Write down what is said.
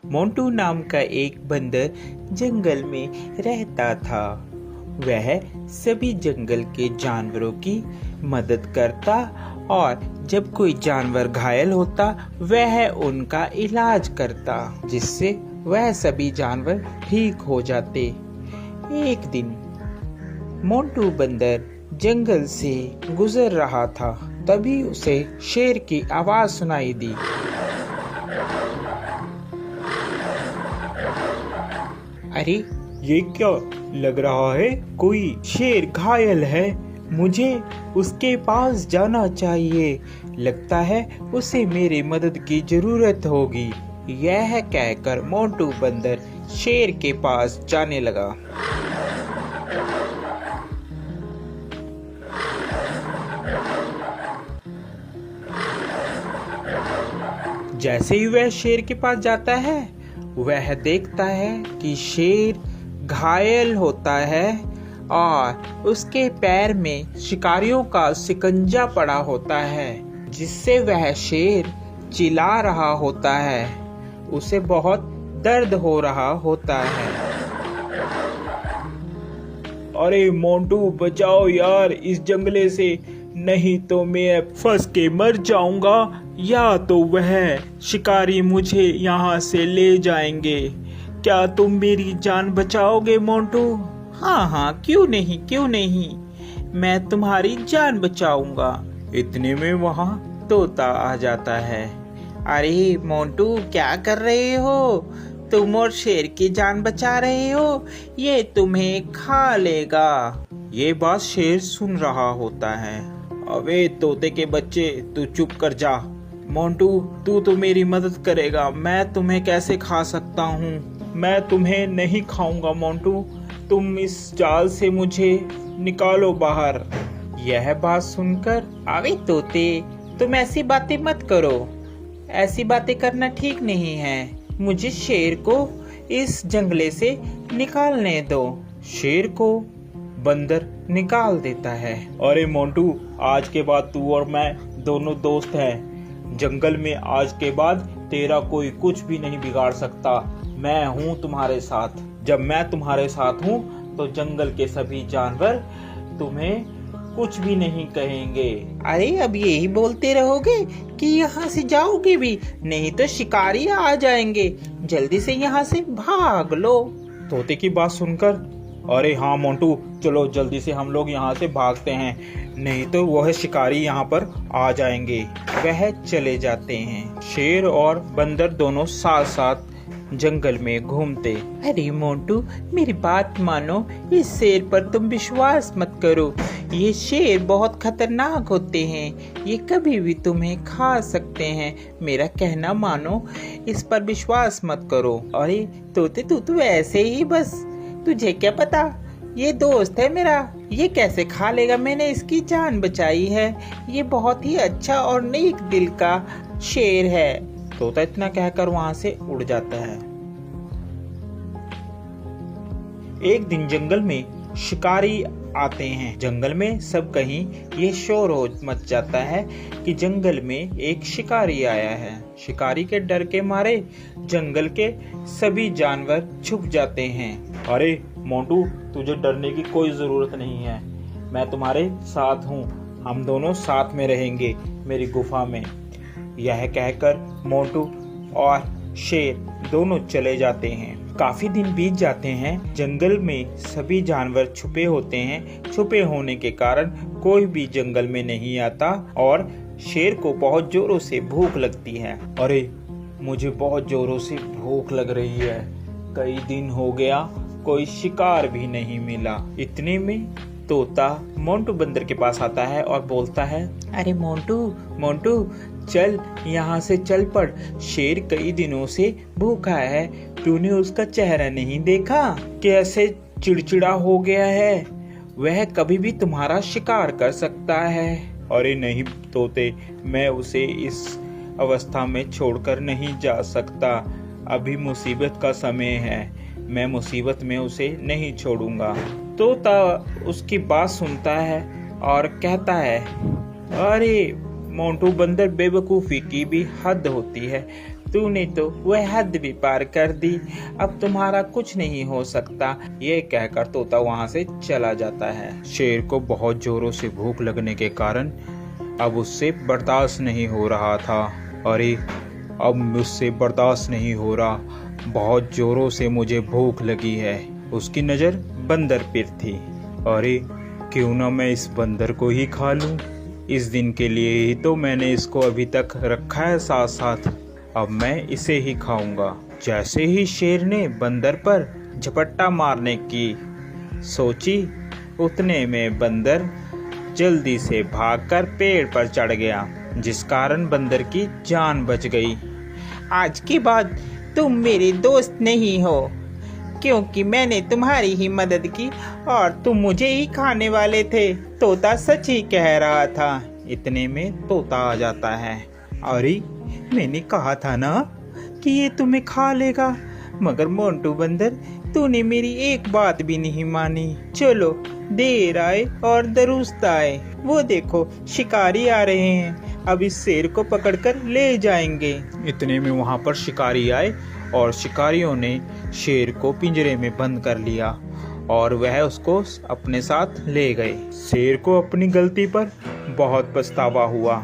मोंटू नाम का एक बंदर जंगल में रहता था। वह सभी जंगल के जानवरों की मदद करता और जब कोई जानवर घायल होता वह उनका इलाज करता, जिससे वह सभी जानवर ठीक हो जाते। एक दिन मोंटू बंदर जंगल से गुजर रहा था, तभी उसे शेर की आवाज सुनाई दी। अरे ये क्या लग रहा है, कोई शेर घायल है, मुझे उसके पास जाना चाहिए, लगता है उसे मेरी मदद की जरूरत होगी। यह कहकर मोंटू बंदर शेर के पास जाने लगा। जैसे ही वह शेर के पास जाता है वह देखता है कि शेर घायल होता है और उसके पैर में शिकारियों का शिकंजा पड़ा होता है, जिससे वह शेर चिल्ला रहा होता है। उसे बहुत दर्द हो रहा होता है। अरे मोंटू बचाओ यार इस जंगले से, नहीं तो मैं फंस के मर जाऊंगा या तो वह शिकारी मुझे यहाँ से ले जाएंगे। क्या तुम मेरी जान बचाओगे मोंटू? हाँ, क्यों नहीं, मैं तुम्हारी जान बचाऊंगा। इतने में वहाँ तोता आ जाता है। अरे मोंटू क्या कर रहे हो? तुम और शेर की जान बचा रहे हो, ये तुम्हें खा लेगा। ये बात शेर सुन रहा होता है। अबे तोते के बच्चे, तू चुप कर जा। मोंटू तू तो मेरी मदद करेगा, मैं तुम्हें कैसे खा सकता हूँ? मैं तुम्हें नहीं खाऊंगा मोंटू, तुम इस जाल से मुझे निकालो बाहर। यह बात सुनकर, अबे तोते तुम ऐसी बातें मत करो, ऐसी बातें करना ठीक नहीं है। मुझे शेर को इस जंगले से निकालने दो। शेर को बंदर निकाल देता है। अरे मोंटू, आज के बाद तू और मैं दोनों दोस्त हैं। जंगल में आज के बाद तेरा कोई कुछ भी नहीं बिगाड़ सकता। मैं हूँ तुम्हारे साथ। जब मैं तुम्हारे साथ हूँ तो जंगल के सभी जानवर तुम्हें कुछ भी नहीं कहेंगे। अरे अब यही बोलते रहोगे कि यहाँ से जाओगे भी, नहीं तो शिकारी आ जाएंगे। जल्दी से यहाँ से भाग लो। तोते की बात सुनकर, अरे हाँ मोंटू, चलो जल्दी से हम लोग यहाँ से भागते हैं, नहीं तो वह शिकारी यहाँ पर आ जाएंगे। वह चले जाते हैं। शेर और बंदर दोनों साथ साथ जंगल में घूमते। अरे मोंटू मेरी बात मानो, इस शेर पर तुम विश्वास मत करो। ये शेर बहुत खतरनाक होते हैं, ये कभी भी तुम्हें खा सकते हैं। मेरा कहना मानो, इस पर विश्वास मत करो। अरे तोते तू तो ऐसे ही बस, तुझे क्या पता, ये दोस्त है मेरा, ये कैसे खा लेगा, मैंने इसकी जान बचाई है। ये बहुत ही अच्छा और नेक दिल का शेर है। तोता इतना कहकर वहां से उड़ जाता है। एक दिन जंगल में शिकारी आते हैं। जंगल में सब कहीं ये शोर हो मच जाता है कि जंगल में एक शिकारी आया है। शिकारी के डर के मारे जंगल के सभी जानवर छुप जाते हैं। अरे मोंटू, तुझे डरने की कोई जरूरत नहीं है, मैं तुम्हारे साथ हूँ, हम दोनों साथ में रहेंगे मेरी गुफा में। यह कहकर मोंटू और शेर दोनों चले जाते हैं। काफी दिन बीत जाते हैं। जंगल में सभी जानवर छुपे होते हैं। छुपे होने के कारण कोई भी जंगल में नहीं आता और शेर को बहुत जोरों से भूख लगती है। अरे मुझे बहुत जोरों से भूख लग रही है, कई दिन हो गया कोई शिकार भी नहीं मिला। इतने में तोता मोंटू बंदर के पास आता है और बोलता है, अरे मोंटू चल, यहाँ से चल पड़। शेर कई दिनों से भूखा है, तूने उसका चेहरा नहीं देखा, कैसे चिड़चिड़ा हो गया है, वह कभी भी तुम्हारा शिकार कर सकता है। अरे नहीं तोते, मैं उसे इस अवस्था में छोड़कर नहीं जा सकता, अभी मुसीबत का समय है, मैं मुसीबत में उसे नहीं छोड़ूंगा। तोता उसकी बात सुनता है और कहता है, अरे मोंटू बंदर, बेवकूफ़ी की भी हद होती है, तूने तो वह हद भी पार कर दी, अब तुम्हारा कुछ नहीं हो सकता। ये कहकर तोता वहाँ से चला जाता है। शेर को बहुत जोरों से भूख लगने के कारण अब उससे बर्दाश्त नहीं हो रहा था। अरे अब मुझसे बर्दाश्त नहीं हो रहा, बहुत जोरों से मुझे भूख लगी है। उसकी नज़र बंदर पर थी। अरे क्यों ना मैं इस बंदर को ही खा लूं। इस दिन के लिए ही तो मैंने इसको अभी तक रखा है साथ साथ, अब मैं इसे ही खाऊंगा। जैसे ही शेर ने बंदर पर झपट्टा मारने की सोची, उतने में बंदर जल्दी से भागकर पेड़ पर चढ़ गया, जिस कारण बंदर की जान बच गई। आज के बाद तुम मेरे दोस्त नहीं हो, क्योंकि मैंने तुम्हारी ही मदद की और तुम मुझे ही खाने वाले थे। तोता सच ही कह रहा था। इतने में तोता आ जाता है। अरे मैंने कहा था ना कि ये तुम्हें खा लेगा, मगर मोंटू बंदर तूने मेरी एक बात भी नहीं मानी। चलो देर आए और दुरुस्त आए, वो देखो शिकारी आ रहे हैं, अब इस शेर को पकड़कर ले जाएंगे। इतने में वहां पर शिकारी आए और शिकारियों ने शेर को पिंजरे में बंद कर लिया और वह उसको अपने साथ ले गए। शेर को अपनी गलती पर बहुत पछतावा हुआ।